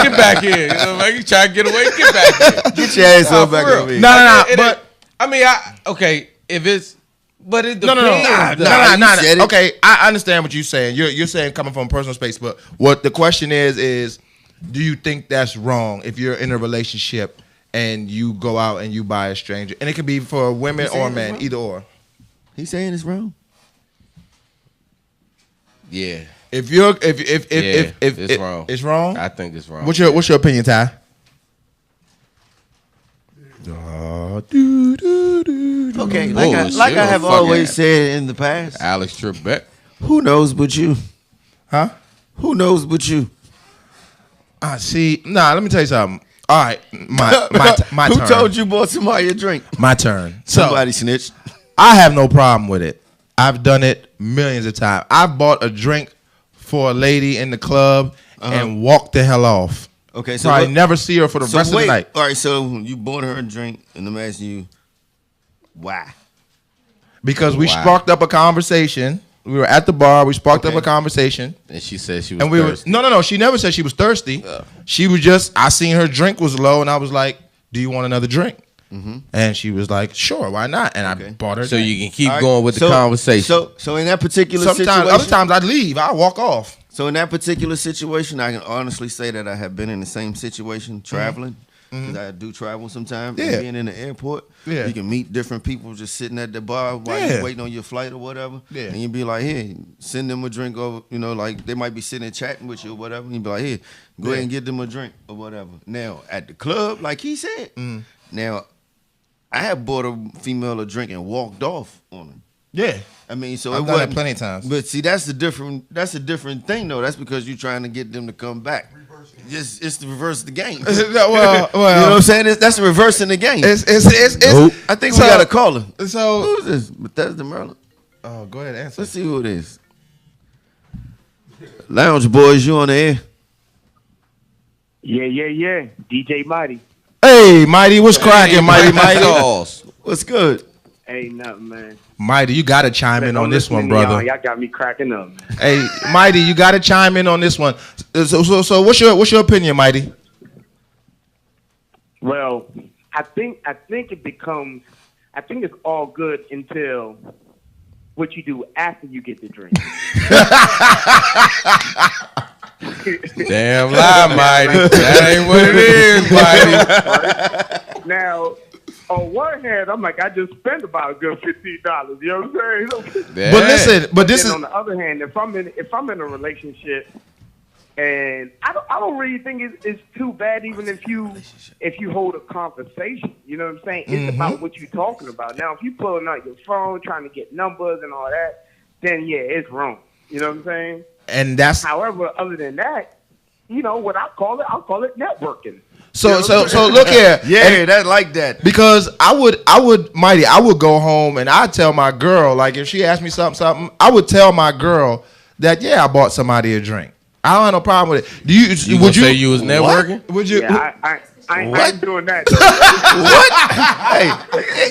Get back here. You know, like you try to get away, get back here. Get your ass Nah, up back for real. over here. No. It- But I mean, okay, if it's, but it no. depends. Nah, you said it. Okay, I understand what you're saying. You're saying coming from personal space, but what the question is, do you think that's wrong if you're in a relationship and you go out and you buy a stranger, and it can be for women or men, either or. He's saying it's wrong. Yeah, If you're if it's wrong. It's wrong. I think it's wrong. What's your opinion, Ty? Okay, Bullshit. like I have Fucking always said in the past, Alex Trebek? who knows but you? Huh? Who knows but you? See, let me tell you something. All right, my Who turn. told you bought somebody a drink? My turn. So Somebody snitched. I have no problem with it. I've done it millions of times. I bought a drink for a lady in the club and walked the hell off. Okay, So I never see her for the rest of the night. All right, so you bought her a drink, and I'm asking you, why? Because we Wow. sparked up a conversation. We were at the bar. We sparked up Okay. a conversation. And she said she was And we thirsty. were no. She never said she was thirsty. She was just. I seen her drink was low, and I was like, "Do you want another drink?" And she was like, "Sure, why not?" And I bought her. So drink. you can keep All right, going with the so- conversation. So in that particular Sometimes, situation, other times I'd leave. I walk off. so in that particular situation, I can honestly say that I have been in the same situation traveling. Because I do travel sometimes. Yeah. And being in the airport, Yeah. you can meet different people just sitting at the bar while Yeah. you're waiting on your flight or whatever. Yeah. And you be like, hey, send them a drink over. You know, like they might be sitting and chatting with you or whatever. And you be like, hey, go ahead and get them a drink or whatever. Now, at the club, like he said, now, I have bought a female a drink and walked off on her. Yeah. I mean, so I've it done that wasn't plenty of times. But see, that's a different thing though. That's because you're trying to get them to come back. It's the reverse of the game. well, you know what I'm saying? That's the reverse in the game. It's I think we got a caller. So Who's this? Bethesda Maryland. oh, go ahead, answer. Let's see who it is. Lounge Boys, you on the air? Yeah. DJ Mighty. Hey, Mighty, what's cracking, Mighty? Sauce. What's good? Ain't nothing, man. Mighty, you gotta chime in on this one, Y'all brother. got me cracking up. Hey, Mighty, you gotta chime in on this one. So what's your opinion, Mighty? Well, I think it's all good until what you do after you get the drink. Damn lie, Mighty. That ain't what it is, Mighty. Now, on one hand, I'm like, I just spent about a good $15. You know what I'm saying? Yeah. But listen, but this Then is on the other hand, if I'm in a relationship, and I don't really think it's too bad, even if you hold a conversation. You know what I'm saying? It's about what you're talking about. Now, if you pulling out your phone, trying to get numbers and all that, then yeah, it's wrong. You know what I'm saying? and that's However, other than that, you know what I'll call it networking. so look here. Yeah, that like that. Because I would Mighty, I would go home and I'd tell my girl, like if she asked me something, I would tell my girl that I bought somebody a drink. I don't have no problem with it. Would you say you was networking? Would you? Yeah, I ain't doing that.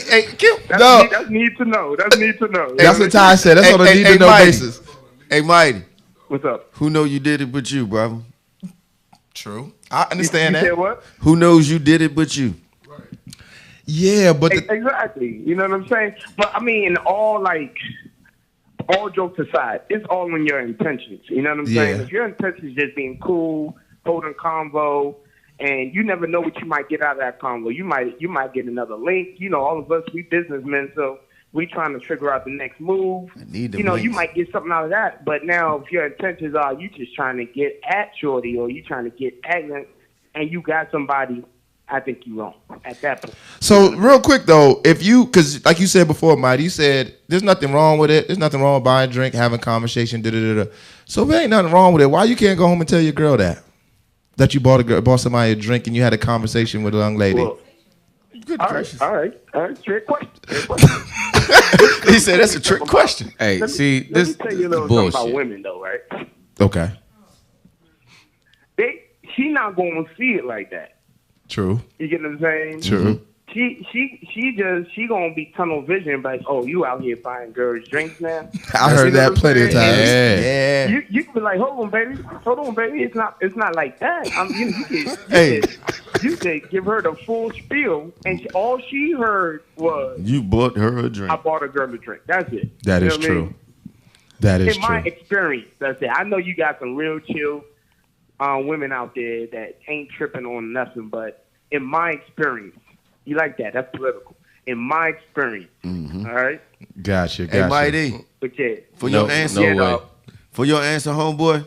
Hey, Kim. That's need to know. That's need to know. That's what Ty said. That's on a need to know Mighty. basis. Hey, Mighty. What's up? Who know you did it but you, brother? True. I understand You that. said what? Who knows you did it but you? Yeah, but Exactly. You know what I'm saying? But I mean, all jokes aside, it's all in your intentions. You know what I'm saying? Yeah. If your intention is just being cool, holding convo, and you never know what you might get out of that convo. You might get another link. You know, all of us, we businessmen, so we trying to figure out the next move. need the You know, you links. might get something out of that. But now, if your intentions are you just trying to get at Shorty or you trying to get at them, and you got somebody, I think you're wrong at that point. so real quick though, because like you said before, Mighty, you said there's nothing wrong with it. There's nothing wrong with buying a drink, having a conversation, So if there ain't nothing wrong with it, why you can't go home and tell your girl that? that you bought somebody a drink and you had a conversation with a young lady? Well, Good all gracious. right. Trick question. He said that's a trick question. Hey, Let me- see, let me this tell you a little bullshit. something about women, though, right? Okay. She not going to see it like that. True. You get what I'm saying? True. She gonna be tunnel vision, like, oh, you out here buying girls drinks now? I heard that plenty of times. Yeah. You can be like, hold on, baby. It's not like that. You could give her the full spiel, and all she heard was, You bought her a drink. I bought a girl a drink. That's it. That You is know what I mean? true. That is In my true. experience, that's it. I know you got some real chill women out there that ain't tripping on nothing, but in my experience, you like that. That's political. In my experience, all right? Gotcha. Hey, Mighty, But yeah, for No, your answer, no way. for your answer, homeboy,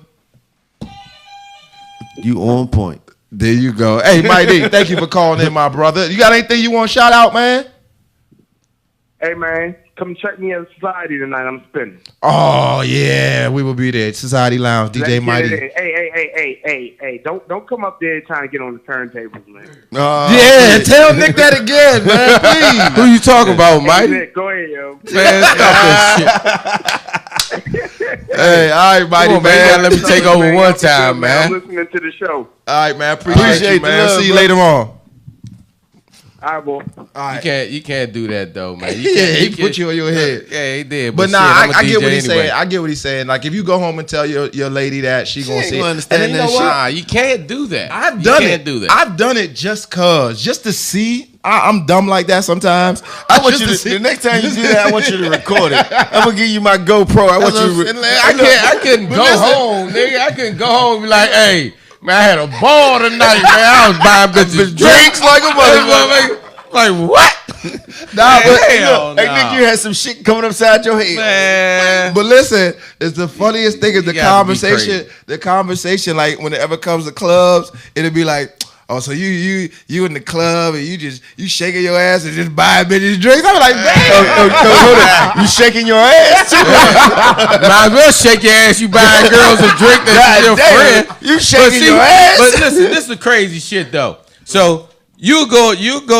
you on point. There you go. Hey, Mighty, thank you for calling in, my brother. You got anything you want to shout out, man? hey, man, come check me at Society tonight. I'm spinning. Oh, yeah. We will be there. Society Lounge, Let's DJ get Mighty. it in. Hey, don't come up there trying to get on the turntables, man. Yeah, tell Nick that again, man, please. Who you talking about, Hey, Mike? Nick, go ahead, yo. Man, stop that shit. Hey, all right, Mighty, Come on, man. You gotta man. let me take over Man, one I'm time, I'm man. listening to the show. All right, man. Appreciate you, the man. love, See you bro. later on. All right, boy. You can't do that though, man. You Yeah, can't, he put you on your head. Yeah, he did. But shit, nah, I'm a I get DJ what he's anyway. saying. I get what he's saying. Like, if you go home and tell your lady that, she gonna ain't see gonna it. understand And then you that know shit. what? Nah, you can't do that. I've done you it. Can't do that. I've done it just to see. I'm dumb like that sometimes. I want you to, the next time you do that, I want you to record it. I'm gonna give you my GoPro. I want you to. I couldn't go home, nigga. I couldn't go home and be like, hey, man, I had a ball tonight, man. I was buying bitches drinks like a motherfucker. Like, what? Nah, but Hell Hey, nah. Nick, you had some shit coming upside your head. Man. But listen, it's the funniest thing is the You gotta be conversation. crazy. The conversation, like when it ever comes to clubs, it'll be like, oh, so you in the club and you shaking your ass and just buying bitches drinks. I'm like, damn. Hold on. You shaking your ass too? Might as well shake your ass. You buying girls a drink that's your damn. friend. You shaking your ass? But listen, this is the crazy shit though. So you go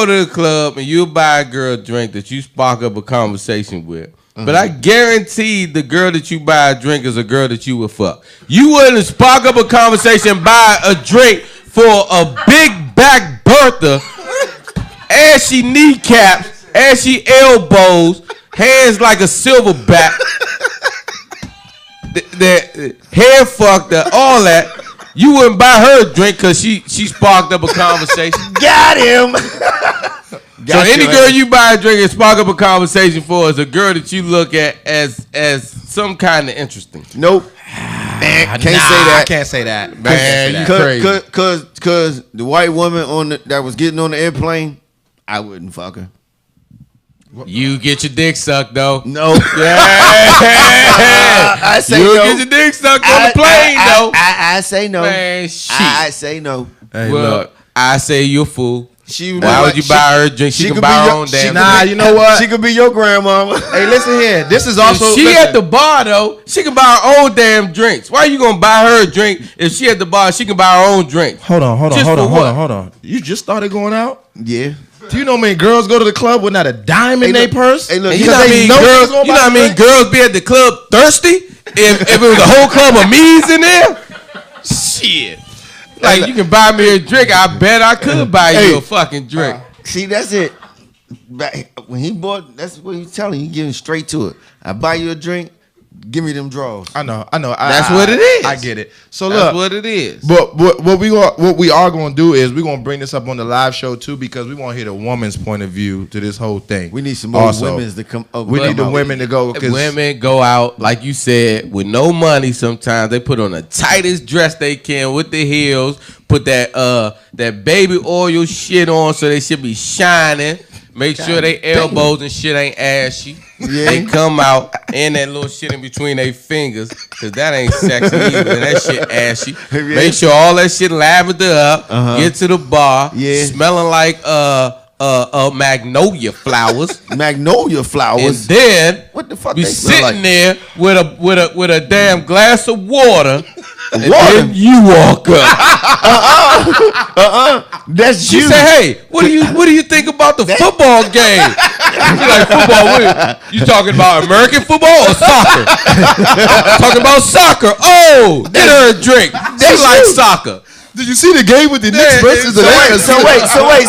to the club and you buy a girl a drink that you spark up a conversation with. But I guarantee the girl that you buy a drink is a girl that you would fuck. You wouldn't spark up a conversation, buy a drink for a big back Bertha, as she kneecaps, as she elbows, hands like a silverback, the hair fucked up, all that. You wouldn't buy her a drink because she sparked up a conversation. Got him. So any girl you buy a drink and spark up a conversation for is a girl that you look at as some kind of interesting. Nope. Can't say I that. can't say that, Man, you crazy. Cause the white woman that was getting on the airplane, I wouldn't fuck her. You get your dick sucked though. No. Yeah. I say You no. get your dick sucked on the plane though. I say no. Man, shit. I say no. Hey, Well, look. I say you're a fool. She Why would you buy her a drink? She can buy her own damn Nah, drink. you know what? She could be your grandmama. Hey, listen here. This is If also she listen. at the bar though, she can buy her own damn drinks. Why are you gonna buy her a drink if she at the bar? She can buy her own drink. Hold on. Just for what? Hold on. You just started going out? Yeah. Do you know how many girls go to the club with not a dime in their purse? Hey, look, And you you know how they many know girls? she's gonna You know buy how many drinks? girls be at the club thirsty? If it was a whole club of me's in there, shit. Like you can buy me a drink. I bet I could buy you a fucking drink. See, that's it. When he bought, that's what he's telling you. He giving straight to it. I buy you a drink, give me them draws. I know. That's what it is. I get it. So That's look, what it is. but what we are going to do is we're going to bring this up on the live show too because we want to hear the woman's point of view to this whole thing. We need some more women's to come up. We need the out. women to go because Women go out, like you said, with no money sometimes. They put on the tightest dress they can with the heels, put that baby oil shit on so they should be shining. Make sure they elbows and shit ain't ashy. Yeah. They come out and that little shit in between their fingers, cause that ain't sexy either. And that shit ashy. Yeah. Make sure all that shit lavender up. Get to the bar, Yeah. smelling like magnolia flowers. Magnolia flowers. And then What the fuck be they smell sitting like? there with a damn glass of water And then you walk up. That's She you. said, "Hey, what do you think about the football game?" She's like, "Football? What, you talking about American football or soccer?" Talking about soccer. Oh, get her a drink. She likes soccer. Did you see the game with the Knicks versus the Lakers?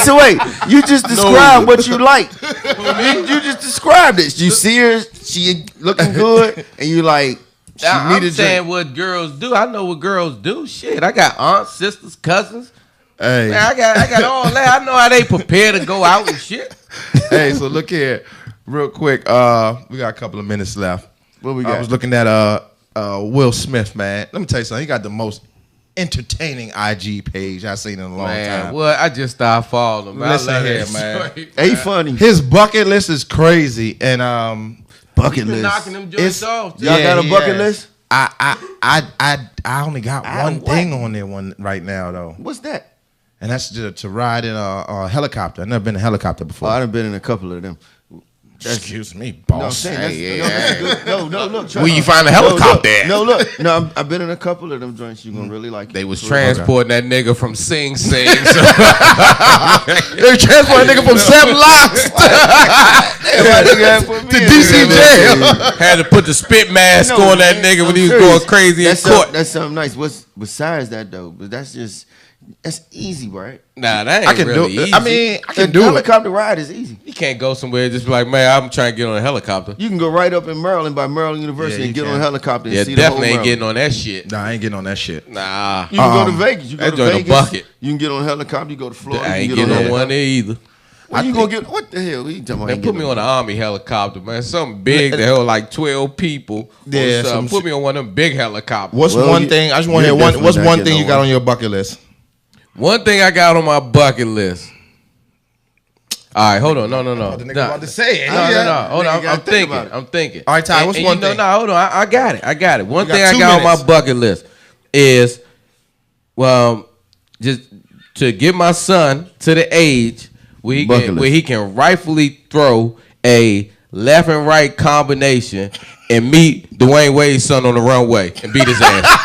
So wait. You just described what you like. You just described it. You see her, she looking good, and you like, she I'm need a saying drink. what girls do. I know what girls do. Shit, I got aunts, sisters, cousins. Hey, Man, I got all that. I know how they prepare to go out and shit. hey, so look here, real quick. We got a couple of minutes left. What we I got? was looking at Will Smith, man. Let me tell you something. He got the most entertaining IG page I've seen in a long Man, time. well, I just started following him. I Listen love here, that man. story. Hey, funny. His bucket list is crazy, and Bucket Been list. knocking them joints off. Too. Y'all got a he bucket has. list? I only got one what? thing on there right now though, What's that? and that's to ride in a helicopter. I've never been in a helicopter Oh, before. I done been in a couple of them. Excuse me, No, I'm boss. saying Hey, that's good. No, look. Where you find a helicopter at? No, look. No, I've been in a couple of them joints. You gonna really like it. They was For transporting that nigga from Sing Sing. So They transport a nigga from 7 Locks to DC jail. had to put the spit mask No, on that man, nigga when I'm he was serious. going crazy in That's court. That's something nice. What's besides that though? But that's easy, right? Nah, that ain't I can really do it. easy. I mean, I can A do it. helicopter ride is easy. you can't go somewhere and just be like, man, I'm trying to get on a helicopter. You can go right up in Maryland by Maryland University Yeah, and you get on can. a helicopter and Yeah, see the whole definitely ain't Maryland. getting on that shit. Nah, I ain't getting on that shit. Nah, You can go to Vegas. You go that to joint a Vegas. bucket. You can get on a helicopter. You go to Florida. I you ain't can getting get on on one there either. Well, you gonna get what the hell? You talking about? Man, put me on an army helicopter, man. Something big that held like 12 people. Yeah, Yeah, some put me on one of them big helicopters. What's Well, one you- thing? I just want to you're hear one. definitely What's not one getting thing you on got one. on your bucket list? One thing I got on my bucket list. All right, hold on. No. The nigga about to say it. No. Hold Nigga, on. gotta I'm think thinking. about it. I'm thinking. All right, Ty, what's one thing? No, hold on. I got it. One You got thing I 2 got on minutes. my bucket list is, well, just to get my son to the age where he can rightfully throw a left and right combination and meet Dwayne Wade's son on the runway and beat his ass.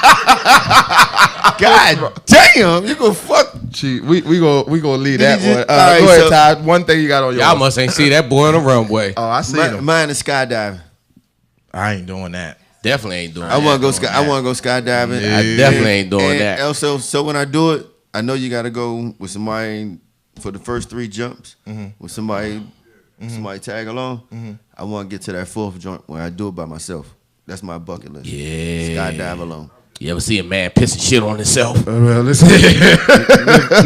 God damn, you gonna fuck. Gee, we gonna leave that You one. just- all right, Go ahead, so- Ty. One thing you got on your Y'all list. must ain't see that boy on the runway. Oh, I see him. Mine is skydiving. I ain't doing that. Definitely ain't doing I that. want to go I want to go skydiving. I definitely ain't doing And that. Also, so when I do it, I know you got to go with somebody for the first 3 jumps. With somebody tag along. I want to get to that 4th jump where I do it by myself. That's my bucket list. Yeah. Skydive alone. You ever see a man pissing shit on himself? Well, listen.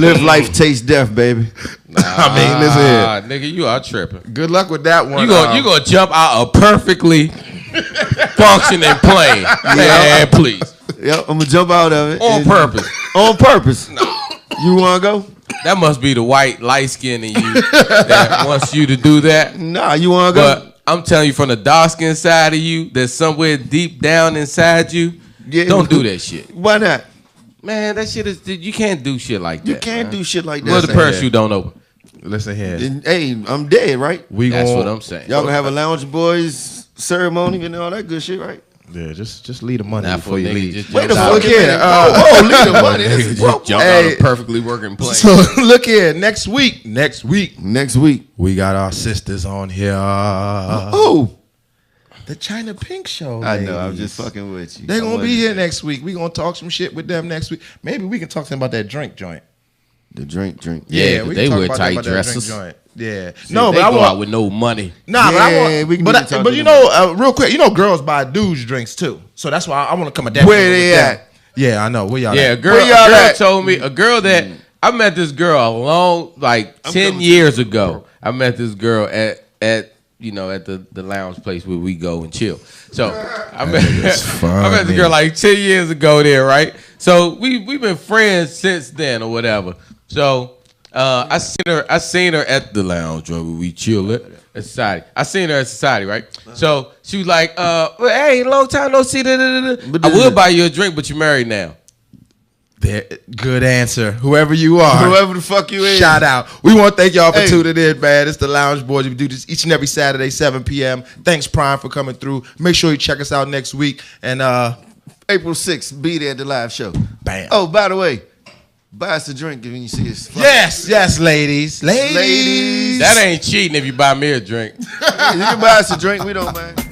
Live life, taste death, baby. I mean, listen here. Nigga, you are tripping. Good luck with that one. You gonna jump out a perfectly functioning plane. Man, please. Yep, I'm gonna jump out of it On purpose. On purpose. You wanna go? That must be the white light skin in you that wants you to do that. Nah, you wanna go? But I'm telling you, from the dark skin side of you, there's somewhere deep down inside you. Yeah. Don't do that shit. Why not? Man, that shit is, you can't do shit like that. You can't man. do shit like Well, that. the parachute don't open. Listen here. Hey, I'm dead, right? That's what I'm saying. Y'all gonna have a lounge boys ceremony and all that good shit, right? Yeah, just leave the money Not before for you niggas leave. just Wait jump a out. fuck here. Leave the money. Niggas just jump out Hey. a perfectly working plane. So look here. Next week, Next week. we got our sisters on here. Oh, The China Pink Show. I know. I'm ladies. just fucking with you. They're I gonna wanted be to here say- next week. We gonna talk some shit with them next week. Maybe we can talk to them about that drink joint. The drink. Yeah, we but can they talk wear about tight that drink dresses. joint. Yeah. No, but they I go want. out with no money. Nah, but I Yeah, want. we can but get to talk but to you them. know, real quick, you know, girls buy dudes drinks too. So that's why I want to come at that. Where angle they with them. at? Yeah, I know. Where y'all Yeah, a at? girl, Where y'all a girl at? told me, a girl that I met this girl a long, like 10 years ago. I met this girl at you know, at the lounge place where we go and chill. So I met the girl like 10 years ago there, right? So we've been friends since then or whatever. So I seen her at the lounge where we chill at Society. I seen her at Society, right? So she was like, well, hey, long time no see. I would buy you a drink, but you're married now. Good answer. Whoever you are. Whoever the fuck you is. Shout out. We want to thank y'all for Hey. tuning in, man. It's the Lounge Boys. We do this each and every Saturday, 7 p.m. Thanks, Prime, for coming through. Make sure you check us out next week. And April 6th, be there at the live show. Bam. Oh, by the way, buy us a drink when you see us. Yes, ladies. That ain't cheating if you buy me a drink. You can buy us a drink. We don't mind.